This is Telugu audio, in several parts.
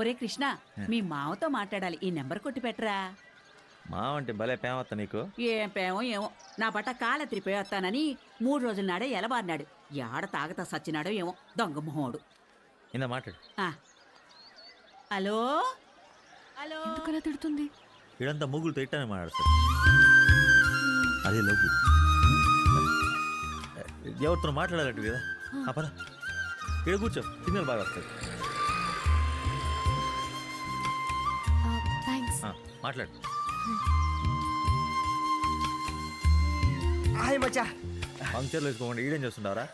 ఒరే కృష్ణ, మీ మావతో మాట్లాడాలి. ఈ నెంబర్ కొట్టి పెట్టరా. మావంటే భలే పేమత్త నీకు. ఏం పేమో ఏమో, నా బట్ట కాలెత్తిరిపోయి వస్తానని 3 రోజుల నాడే ఎలబారినాడు. యాడ తాగతా సచ్చినాడో ఏమో దొంగ మొహోడు. ఇందా మాట్లాడు. హలో హలో, ఎందుకలా తిడుతుంది? ఇడంతా ముగ్గులు తిట్టానే మాట్లాడతాడు. అదే లవ్వు. ఎవరితో మాట్లాడాలంటే కదా. పద ఇక్కడ కూర్చో, సిగ్నల్ బాగా వస్తుంది. మాట్లాడు. హాయ్ మచ్చా. పంక్చర్లు వేసుకోకుండా ఈడేం చేస్తుండవరా?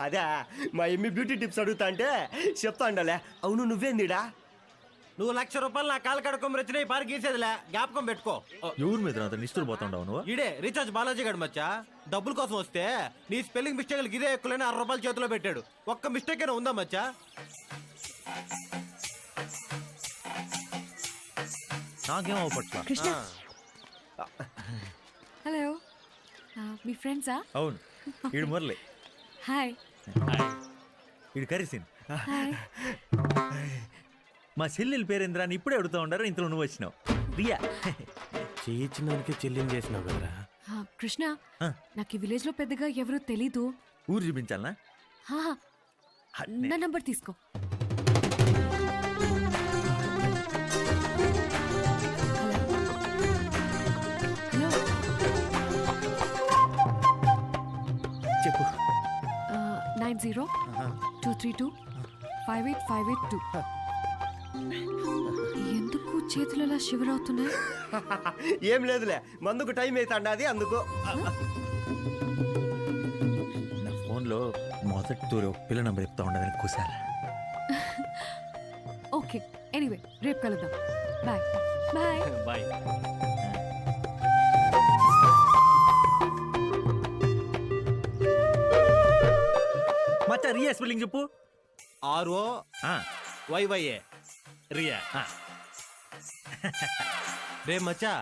అదే మా ఎమ్మి బ్యూటీ టిప్స్ అడుగుతా అంటే చెప్తా ఉండాలే. అవును నువ్వేందిడా? నువ్వు 1,00,000 రూపాయలు నా కాలు కడుక్కొని వచ్చిన పార్క్ గీసేదిలే, జ్ఞాపకం పెట్టుకో. ఎవరి మీద అంత నిష్ఠులు పోతుండవు నువ్వు? ఇడే రీఛార్జ్ బాలాజీ గడు మచ్చా. డబ్బుల కోసం వస్తే నీ స్పెల్లింగ్ మిస్టేక్ ఇదే ఎక్కువలేని 60 రూపాయలు చేతిలో పెట్టాడు. ఒక్క మిస్టేక్ అయినా ఉందా మచ్చా? నాకేం అవపట్ల. కృష్ణ, హలో, మీ ఫ్రెండ్సా? అవును, ఈడు మురళి. హాయ్. ఈడు కరిసిన్. హాయ్. మా చెల్లెల పేరేంద్రా అని ఇప్పుడే అడుగుతా ఉండారు, ఇంతలో నువ్వు వచ్చినావు. రియా చేయించినోనికి చెల్లిని చేసినావు కదరా. కృష్ణ, నాకు ఈ విలేజ్ లో పెద్దగా ఎవరు తెలీదు. ఊరు చూపించాలనా? నా నంబర్ తీసుకో. చెప్పు. 90-232-58582. ఎందుకు చేతులు అలా షివర్ అవుతున్నాయి? ఏం లేదులే, మందుకు టైం అవుతాండాది అందుకు. నా ఫోన్లో మొదటి తూరు పిల్ల నంబర్ చెప్తా ఉండదని కూసారా. ఓకే, ఎనీవే రేపు కలుద్దాం. Bye bye bye. మచ్చా రియా స్పెల్లింగ్ చెప్పు. ROYYA రియా. రే మచ్చా,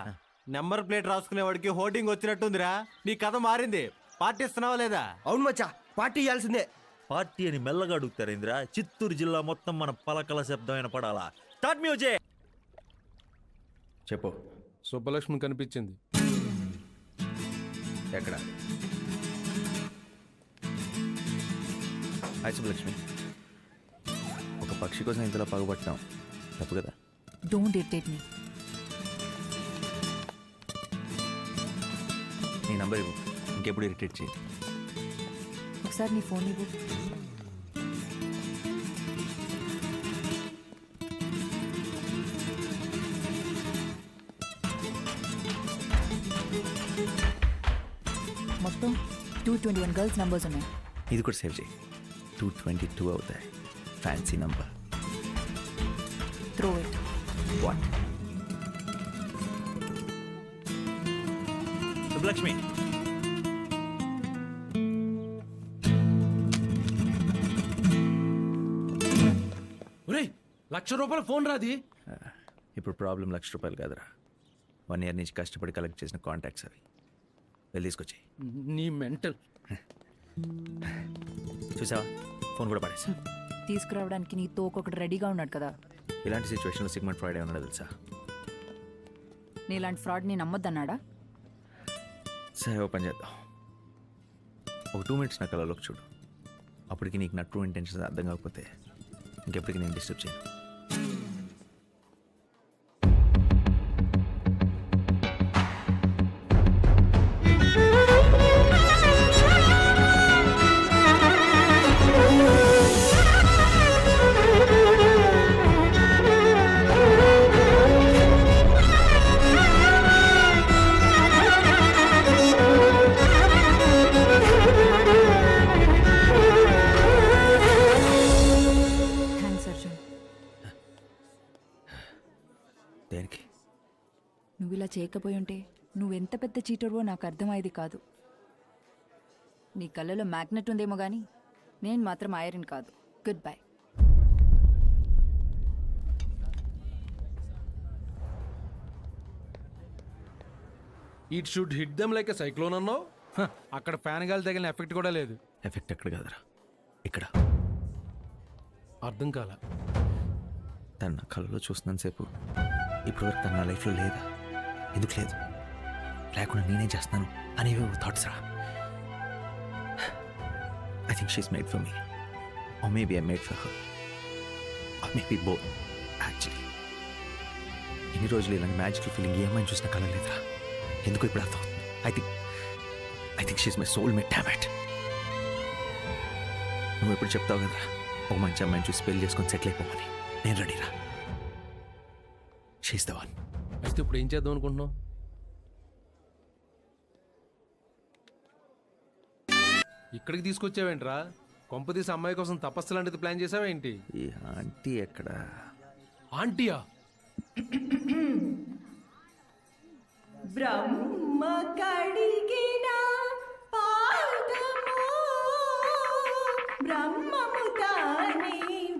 నెంబర్ ప్లేట్ రాసుకునేవాడికి హోర్డింగ్ వచ్చినట్టుందిరా. నీ కథ మారింది. పార్టీ ఇస్తున్నావా లేదా? అవును మచ్చా, పార్టీ ఇవ్వాల్సిందే. పార్టీ అని మెల్లగా అడుగుతారు ఇంద్రా. చిత్తూరు జిల్లా మొత్తం మన పలకల శబ్దమైన పడాలా. Start music. చెప్పు. సుబ్బలక్ష్మి కనిపించింది. ఎక్కడ? హాయ్ సుబ్బలక్ష్మి. ఒక పక్షి కోసం ఇంతలో పగబట్టాం, తప్పు కదా? Don't irritate me. నీ నంబర్ ఇవ్వు, ఇంకెప్పుడు ఇరిటేట్ చేయి. ఒకసారి నీ ఫోన్ ఇవ్వు. మొత్తం 221 గర్ల్స్ నంబర్స్ ఉన్నాయి. ఇది కూడా సేవ్ చేయి. 222 అవుతాయి. Fancy number. Throw it. What? Subbalakshmi. ఒరేయ్, 1,00,000 రూపాయల ఫోన్ రాది. ఇప్పుడు ప్రాబ్లం 1,00,000 రూపాయలు కాదురా. 1 ఇయర్ నుంచి కష్టపడి కలెక్ట్ చేసిన కాంటాక్ట్స్ అవి. వెళ్ళి తీసుకొచ్చాయి. నీ మెంటల్. చూసావా, ఫోన్ కూడా పడేసా. తీసుకురావడానికి నీ తోకొకటి రెడీగా ఉన్నాడు కదా. ఇలాంటి సిచ్యువేషన్లో సిగ్మెంట్ ఫ్రైడే ఉన్నాడు తెలుసా. నీలాంటి ఫ్రాడ్ని నమ్మొద్దన్నాడా? సరే, ఓపెన్ చేద్దాం. ఒక 2 minutes నా కళలోకి చూడు. అప్పటికి నీకు నా ట్రూ ఇంటెన్షన్స్ అర్థం కాకపోతే ఇంకెప్పటికీ నేను డిస్టర్బ్ చేయను. దేనికి? నువ్వు ఇలా చేయకపోయి ఉంటే నువ్వెంత పెద్ద చీటర్వో నాకు అర్థమయ్యేది కాదు. నీ కళ్ళలో మ్యాగ్నెట్ ఉందేమో కానీ నేను మాత్రం ఐరన్ కాదు. Good bye. It should hit them like a cyclone అన్నావు. అక్కడ ఫ్యాన్ గాలి తగిలిన ఎఫెక్ట్ కూడా లేదు. ఎఫెక్ట్ ఎక్కడ కాదురా, ఇక్కడ. అర్థం కాల. తను నా కళ్ళలో చూస్తున్నంతసేపు ఇప్పటివరకు తను నా లైఫ్లో లేదా, ఎందుకు లేదు, లేకుండా నేనేం చేస్తున్నాను అనేవి థాట్స్ రా. I think she's made for me, or maybe I made for her, or maybe both. Actually ఇన్ని రోజులు ఇలాంటి మ్యాజికల్ ఫీలింగ్ ఏమైనా చూసినా కలగలేదురా, ఎందుకు ఇప్పుడు అర్థం అవుతుంది. I think she's my soul mate. Damn it. నువ్వు ఎప్పుడు చెప్తావు కదరా ఒక మంచి అమ్మాయిని చూసి పెళ్లి చేసుకొని సెటిల్ అయిపోమని, నేను రెడీరా. She is the one. అయితే ఇప్పుడు ఏం చేద్దాం అనుకుంటున్నావు? ఇక్కడికి తీసుకొచ్చావేంట్రా? కొంపదీసి అమ్మాయి కోసం తపస్సు లాంటిది ప్లాన్ చేసావేంటి? ఈ ఆంటీ ఎక్కడ? ఆంటీయా? బ్రహ్మ కడిగిన పాదము బ్రహ్మము తానే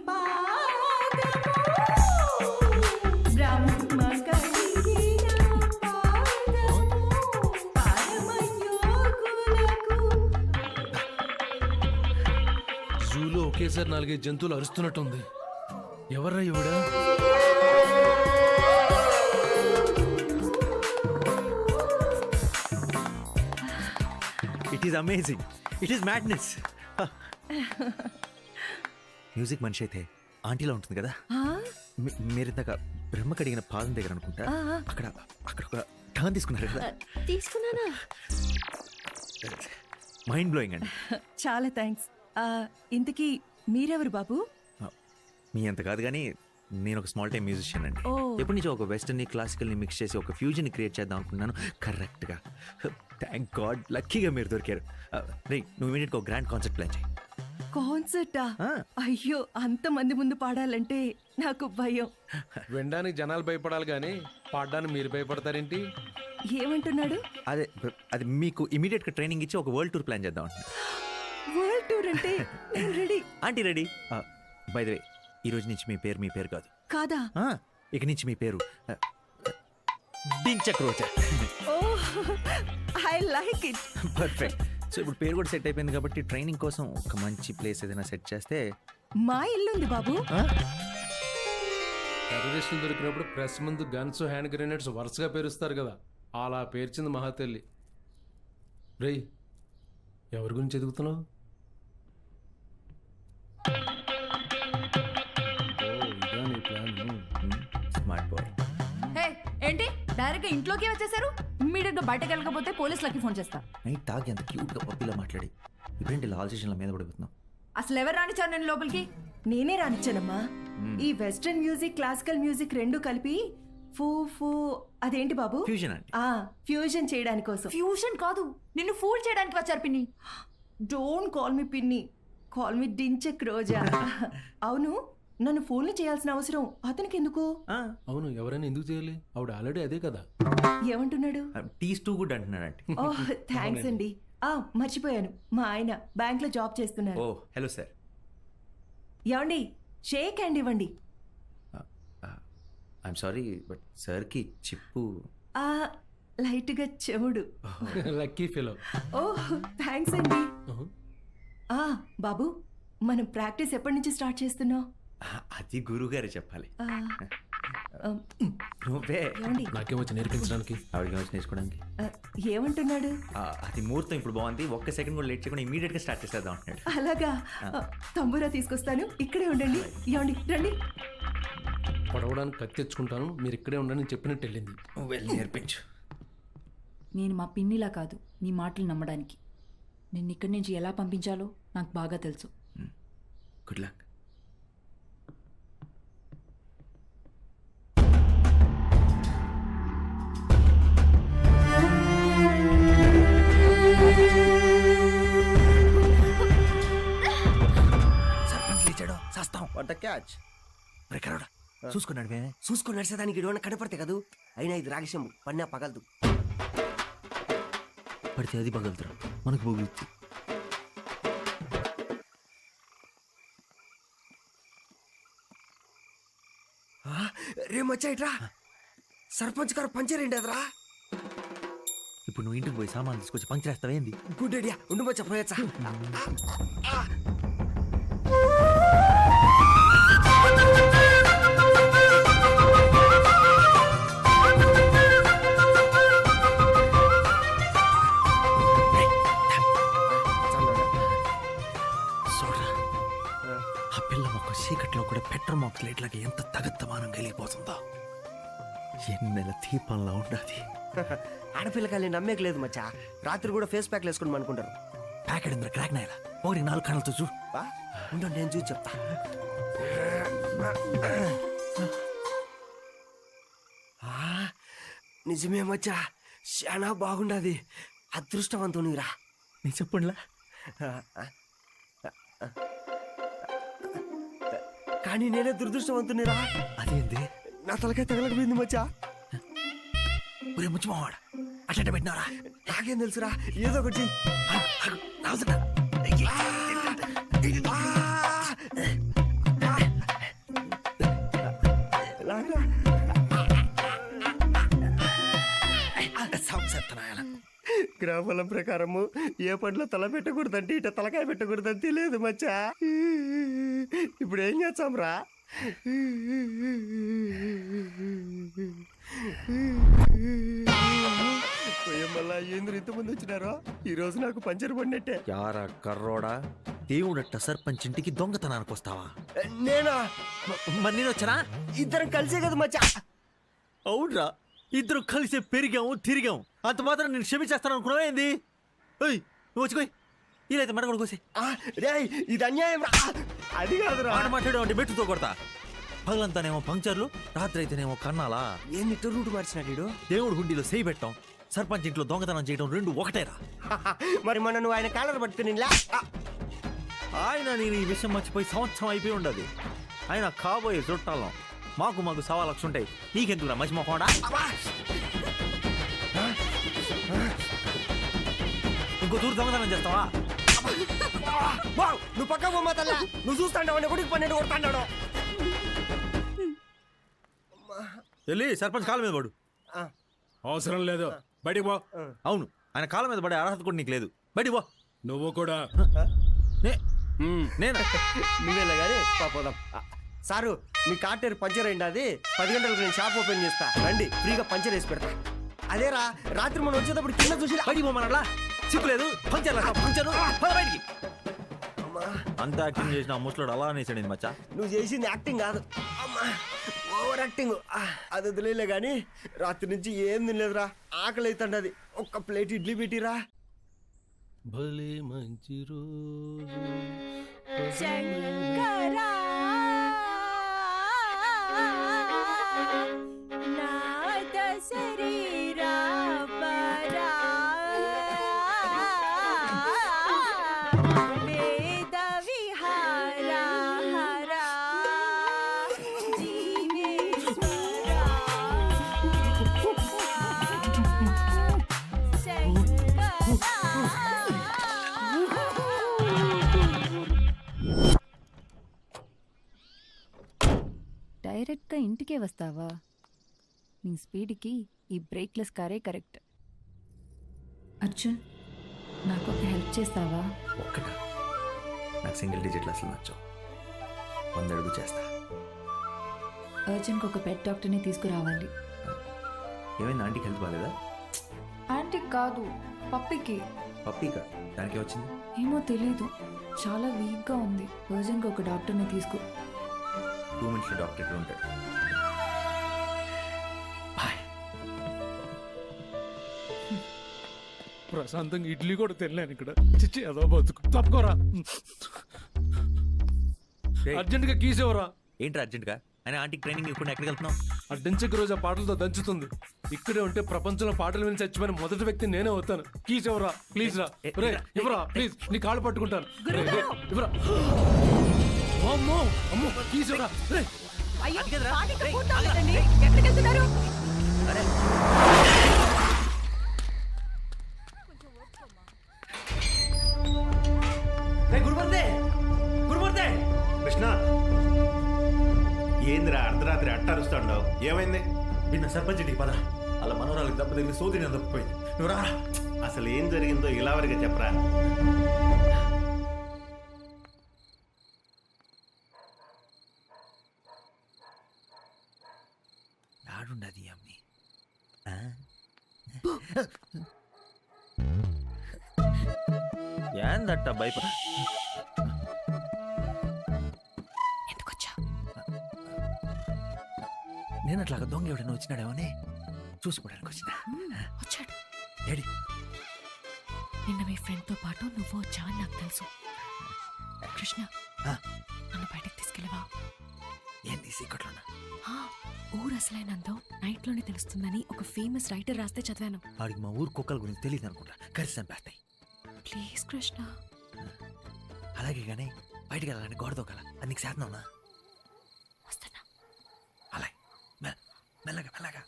పాదము బ్రహ్మ కడిగిన పాదము పరమయోగులకు. జూలో ఒకేసారి 4-5 జంతువులు అరుస్తున్నట్టుంది. ఎవర్రా ఇవిడ? It is amazing, it is madness. Music మనిషి అయితే ఆంటీలో ఉంటుంది కదా. మీరు ఇందాక బ్రహ్మ కడిగిన పాదం దగ్గర అనుకుంటా, అక్కడ అక్కడ ఒక టర్న్ తీసుకున్నారు కదా. తీసుకున్నానా? మైండ్ బ్లోయింగ్ అండి. చాలా థ్యాంక్స్. ఇంతకీ మీరెవరు బాబు? మీ అంత కాదు కానీ నేను ఒక స్మాల్ టైం మ్యూజిషియన్ అండి. ఎప్పటి నుంచో ఒక వెస్టర్న్ క్లాసికల్ని మిక్స్ చేసి ఒక ఫ్యూజన్ క్రియేట్ చేద్దాం అనుకున్నాను. కరెక్ట్గా, థ్యాంక్ గాడ్, లక్కీగా మీరు దొరికారు. రే, నువ్వు ఇమీడియట్గా ఒక గ్రాండ్ కాన్సర్ట్ ప్లాన్ చేయి. కాన్సర్టా? అయ్యో, అంతమంది ముందు పాడాలంటే నాకు భయం. వినడానికి జనాలు భయపడాలి కానీ పాడడానికి మీరు భయపడతారేంటి? ఏమంటున్నాడు? అది మీకు ఇమీడియట్గా ట్రైనింగ్ ఇచ్చి ఒక వరల్డ్ టూర్ ప్లాన్ చేద్దాం అంటున్నాను. వరల్డ్ టూర్ అంటే నేను ready. Aunty ready. By the way, ఈ రోజు నుంచి మీ పేరు కాదు. కాదా? ఇక నుంచి మీ పేరు Dhinchak Roja. I like it. Perfect. So ఇప్పుడు పేరు కూడా సెట్ అయిపోయింది కాబట్టి ట్రైనింగ్ కోసం ఒక మంచి ప్లేస్ ఏదైనా సెట్ చేస్తే. మా ఇల్లు ఉంది బాబు. టెర్రరిస్టులు దొరికినప్పుడు ప్రెస్ ముందు గన్స్, హ్యాండ్ గ్రెనేడ్స్ వరుసగా పేరుస్తారు కదా, అలా పేర్చింది మహాతల్లి. రేయ్, ఎవరి గురించి ఎదుగుతున్నావు? Smart boy. హే, ఏంటి డైరెక్ట్ గా ఇంట్లోకి వచ్చేసారు? ఇమ్మీడియట్ గా బయటకు వెళ్ళకపోతే పోలీసులకి ఫోన్ చేస్తా. నైట్ తాగి అంత క్యూట్గా పప్పిలా మాట్లాడి ఇప్పుడేంటి ఇలా ఆల్ స్టేషన్ల మీద పడిపోతున్నావు? అసలు ఎవరు రానిచ్చారు నేను లోపలికి? నేనే రానిచ్చానమ్మా. ఈ వెస్టర్న్ మ్యూజిక్, క్లాసికల్ మ్యూజిక్ రెండు కలిపి ఫూ ఫూ అదేంటి బాబు? ఫ్యూజన్ అండి. ఫ్యూజన్ చేయడానికి కోసం. ఫ్యూషన్ కాదు, నిన్ను ఫూల్ చేయడానికి వచ్చారు పిన్ని. డోంట్ కాల్ మీ పిన్ని, కాల్ మీ డించక్ రోజా. అవును, నన్ను ఫోన్లు చేయాల్సిన అవసరం అతనికి ఎందుకు? అవును, ఎవరైనా ఎందుకు చేయాలి? ఆవిడ ఆల్రెడీ అదే కదా. ఏమంటున్నాడు? టీస్ టూ గుడ్ అంటున్నాడంటే. ఓహ్, థ్యాంక్స్ అండి. మర్చిపోయాను, మా ఆయన బ్యాంక్ లో జాబ్ చేస్తున్నారు. ఓ హలో సార్. ఏమండి, షేక్ హ్యాండ్ ఇవ్వండి. ఐఎమ్ సారీ బట్ సార్కి చిప్పు లైట్ గా చెవుడు. Lucky fellow. ఓహ్, థ్యాంక్స్ అండి. బాబు, మనం ప్రాక్టీస్ ఎప్పటి నుంచి స్టార్ట్ చేస్తున్నావు? అది గురువు గారే చెప్పాలి. నువ్వే. ఏమండి, నాకేమొచ్చి నేర్పించడానికి? ఆవిడకి వచ్చి నేర్చుకోవడానికి. ఏమంటున్నాడు? అది ముహూర్తం ఇప్పుడు బాగుంది, ఒక్క సెకండ్ కూడా లేట్ చేయకుండా ఇమీడియట్ గా స్టార్ట్ చేసేద్దాం అంటున్నాడు. అలాగా? తంబూరా తీసుకొస్తాను, ఇక్కడే ఉండండి. ఏమండి, రండి. పొడవడానికి కత్తి తెచ్చుకుంటాను, మీరు ఇక్కడే ఉండండి చెప్పినట్టు వెళ్ళింది. నువ్వు వెళ్ళి నేర్పించు. నేను మా పిన్నిలా కాదు నీ మాటలు నమ్మడానికి. నిన్ను ఇక్కడి నుంచి ఎలా పంపించాలో నాకు బాగా తెలుసు. Good luck. సర్పంచ్ లేచాడు, చేస్తాం. What catch? చూసుకున్నాడు మేమే. చూసుకొని నడిచేదానికి ఇటువంటి కనపడితే కదూ. అయినా ఇది రాగిశంబు, పన్నా పగలదు. పడితే అది పగలుతురా, మనకు పోగులుద్ది. రే మచ్చా, సర్పంచ్ గారు పంచర్ ఏంటి అదరా? ఇప్పుడు నువ్వు ఇంటికి పోయి సామాన్లు తీసుకొచ్చి పంక్చర్ వేస్తావేంది? Good idea. ఉండు మచ్చా, పోయచ్చా. ఇట్లాగే ఎంత తగత్తమానం కలిగిపోతుందో ఎన్నెల దీపంలో ఉండాది. ఆడపిల్లకాయలు నమ్మేకి లేదు మచ్చా. రాత్రి కూడా ఫేస్ ప్యాక్లు వేసుకుని అనుకుంటారు. ప్యాకెట్ ఇంద్ర క్రాక్ నాయలా ఒకటి 4 కణాలతో చూడు. ఉండు నేను చూసి చెప్తా. నిజమే మచ్చా, చాలా బాగుండది. అదృష్టవంతునిరా. నీ చెప్పండిలా. కానీ నేనే దురదృష్టవంతునిరా. అదేంది? నా తలకాయ తగలకపోయింది మచ్చా. ఒరే ముచ్చిమావాడ అట్ట పెట్టినారా? నాకేం తెలుసురా, ఏదో ఒకటి. గ్రామాల ప్రకారము ఏ పండ్లో తల పెట్టకూడదంటే ఇట తలకాయ పెట్టకూడదని తెలియదు మచ్చా. ఇప్పుడు ఏం చేస్తాం రా? మళ్ళా ఏంద్రు ఇంతమంది వచ్చినారో. ఈ రోజు నాకు పంచర్ పడినట్టే. యారా కర్రోడా, దేవుడట్ట సర్పంచ్ ఇంటికి దొంగతనానికి వస్తావా? నేనా? మరి నేను వచ్చానా? ఇద్దరం కలిసే కదా మచ్చా. అవునరా, ఇద్దరు కలిసే పెరిగాము తిరిగాము. అంత మాత్రం నేను క్షమించేస్తాను అనుకున్నావా ఏంది? నువ్వు వచ్చిపోయి ఇదైతే మన కూడా కోసి. రే ఇది అన్యాయం రా. అది కాదురా. ఆడ మాట్లాడే అంటే మెట్టుతో కొడతా. పగలంతానేమో పంక్చర్లు, రాత్రి అయితేనేమో కన్నాలా. ఏంది ఇట్ట రూట్ మార్చినాడు? దేవుడు హుండీలో చేయి పెట్టాం, సర్పంచ్ ఇంట్లో దొంగతనం చేయడం రెండు ఒకటేరా. మరి మొన్న నువ్వు ఆయన కాలర్ పట్టుకుని ఆయన నేను ఈ విషయం మర్చిపోయి సంవత్సరం అయిపోయి ఉండదు. ఆయన కాబోయే చుట్టాలం. మాకు 1,00,000 ఉంటాయి. నీకెందుకురా మంచి మొక్కడా? ఇంకో దూరం దొంగతనం చేస్తావా? నువ్వు పక్క బొమ్మ తల్ల. నువ్వు చూస్తాండావు కొడుకు 12 కొడతాడు. వెళ్ళి సర్పంచ్ కాళ్ళ మీద పడు. అవసరం లేదు, బయటికి పో. అవును, ఆయన కాళ్ళ మీద పడే అర్హత కూడా నీకు లేదు. బయటికి పో. నువ్వు కూడా. నేను నువ్వేలే కానీ పోదాం. సారు మీ కార్టేర్ పంచర్ అయింది. అది 10 గంటలకు నేను షాప్ ఓపెన్ చేస్తా. రండి, ఫ్రీగా పంచర్ వేసి పెడతా. అదేరా రాత్రి మనం వచ్చేటప్పుడు కింద చూసి బయటికి పోమనలా. సిగ్గులేదు? పంచర్ పంచరు బయటికి. అంత యాక్టింగ్ చేసిన ఆ ముసలోడు అలా అనేసాడు మచ్చా. నువ్వు చేసింది యాక్టింగ్ కాదు, ఓవర్ యాక్టింగ్. అది వదిలేలే కానీ రాత్రి నుంచి ఏం తినలేదురా. ఆకలి అవుతుండది. ఒక్క ప్లేట్ ఇడ్లీ పెట్టిరా. భలే మంచి రోజు శంకరా నాద శరీరా పరా వేద విహారా హరా జీవేశ్వరా డైరెక్ట్గా ఇంటికే వస్తావా? నీ స్పీడ్కి ఈ బ్రేక్లెస్ కారే కరెక్ట్. అర్జున్, నాకు ఒక హెల్ప్ చేస్తావా? ఒక్కట నాకు సింగిల్ డిజిట్లు అసలు నచ్చవు. 100 అడుగు చేస్తా. అర్జున్కి ఒక పెట్ డాక్టర్ని తీసుకురావాలి. ఏమైంది? ఆంటీకి హెల్త్ బాగాలేదా? ఆంటీకి కాదు, పప్పికి. పప్పీకా? దానికి వచ్చింది? ఏమో తెలీదు, చాలా వీక్గా ఉంది. అర్జున్కి ఒక డాక్టర్ని తీసుకో. 2 మినిట్స్లో డాక్టర్ ఇక్కడ ఉంటాడు. ప్రశాంతంగా ఇడ్లీ కూడా తినలేను ఇక్కడ. చిచ్చి ఏదో బతుకు. తప్పుకోరా. అర్జెంట్గా కీసేవరా. ఏంటి అర్జెంట్గా? ఆయన ఆంటీకి ట్రైనింగ్ ఇప్పుడు ఎక్కడికి వెళ్తున్నావు? అడ్డంచెక్ రోజు ఆ పాటలతో దంచుతుంది. ఇక్కడే ఉంటే ప్రపంచంలో పాటలు విని చచ్చిపోయిన మొదటి వ్యక్తి నేనే అవుతాను. కీసేవరా ప్లీజ్ రా. రే ఇవ్వరా ప్లీజ్, నీ కాళ్ళు పట్టుకుంటాను. ఇవ్వరా. అమ్మో అమ్మో కీసేవరా. రే అయ్యో పార్టీ పూర్తవుతుందండి. ఎక్కడికి వెళ్తున్నారు? కృష్ణ, ఏందిరా అర్ధరాత్రి అట్టరుస్తాండవు? ఏమైంది? నిన్న సర్పంచ్ ఇంటికి పద. అలా మనోరాలకు దెబ్బ తగిలి సోదరి నేను తప్పిపోయింది. నువ్వు రా. అసలు ఏం జరిగిందో ఇలావరిగా చెప్పరా. ఆడుండది అమ్మి. ఏందట్ట భయపడ? ఎందుకొచ్చా? నేను అట్లాగా దొంగ ఎవడైనా వచ్చినాడేమోనే చూసుకోవడానికి వచ్చిన. వచ్చాడు. ఏడి నిన్న మీ ఫ్రెండ్తో పాటు నువ్వు వచ్చావని నాకు తెలుసు. కృష్ణ, ఆ. నన్ను బయటకు తీసుకెళ్ళవా? ఏంది సీక్రెట్లోనా? ఊరు అసలైనందో నైట్లోనే తెలుస్తుందని ఒక ఫేమస్ రైటర్ రాస్తే చదివాను. వాడికి మా ఊరు కుక్కల గురించి తెలియదు అనుకుంటా, కలిసి చంపేస్తాయి. ప్లీజ్ కృష్ణ. అలాగే కానీ బయటికి వెళ్ళాలని గోడతో కల అది నీకు శాతనవునా? వస్తున్నా. అలాగే మెల్లగా మెల్లగా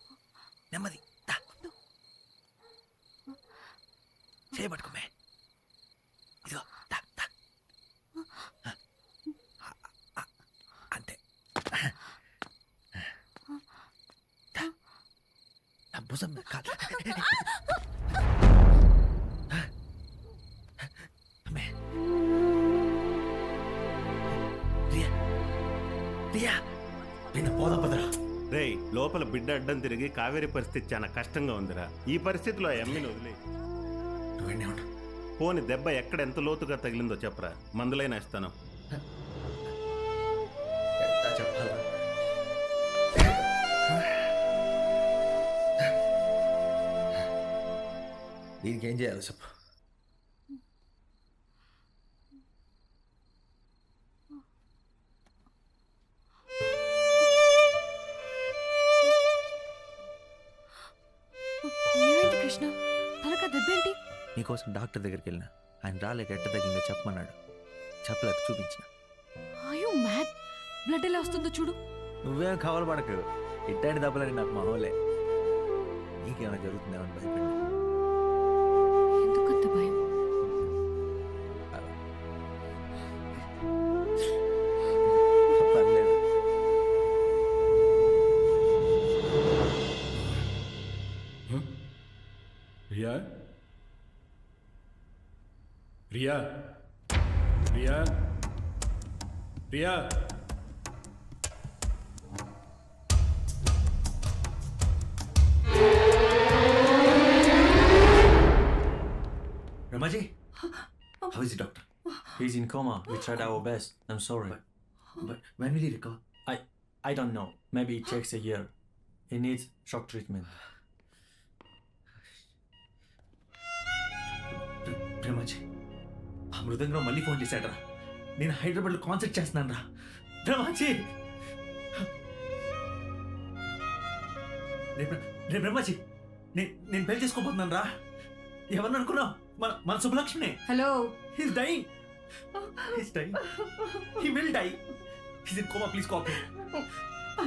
నెమ్మది దా. చేయబట్టుకోమే. ఇదిగో దా దా. అంతే. దా. నా భుజం మీద కాదు. అమ్మే. రియా రియా నిన్న పోదా పదరా. రేయ్, లోపల బిడ్డ అడ్డం తిరిగి కావేరి పరిస్థితి చాలా కష్టంగా ఉందిరా. ఈ పరిస్థితిలో ఆ అమ్మిని వదిలే నువ్వెన్నే ఉండు. పోని దెబ్బ ఎక్కడ ఎంత లోతుగా తగిలిందో చెప్పరా, మందులైనా ఇస్తాను. చెప్పాలా? దీనికి ఏం చేయాలి చెప్పు. ఏమైంది కృష్ణ? తనక దెబ్బేంటి? నీకోసం డాక్టర్ దగ్గరికి వెళ్ళిన, ఆయన రాలేక ఎట్ట తగ్గిందో చెప్పమన్నాడు. చెప్పలేక చూపించిన. అయ్యో మ్యాడ్, బ్లడ్ ఎలా వస్తుందో చూడు. నువ్వేం కవలు పడకు, ఇట్టాంటి దెబ్బలని నాకు మామూలే. నీకేమైనా జరుగుతుందేమని భయపడి. ఎందుకంత భయం? పర్లేదు. Riya Riya Riya Riya Ramaji, how is the doctor? He's in coma. We tried our best. I'm sorry. But when will he recover? I don't know. Maybe it takes a year. He needs shock treatment. ప్రేమాజీ, ఆ మృదంగం మళ్ళీ ఫోన్ చేశాడరా. నేను హైదరాబాద్లో కాన్సర్ట్ చేస్తున్నాను రా. ప్రేమాజీ, రే బ్రహ్మాజీ, నేను పెళ్లి చేసుకోబోతున్నాను రా. ఎవరిని అనుకున్నావు? మన శుభలక్ష్మినే. Hello. He's dying. He's dying. He will die. He's in coma. Please cooperate.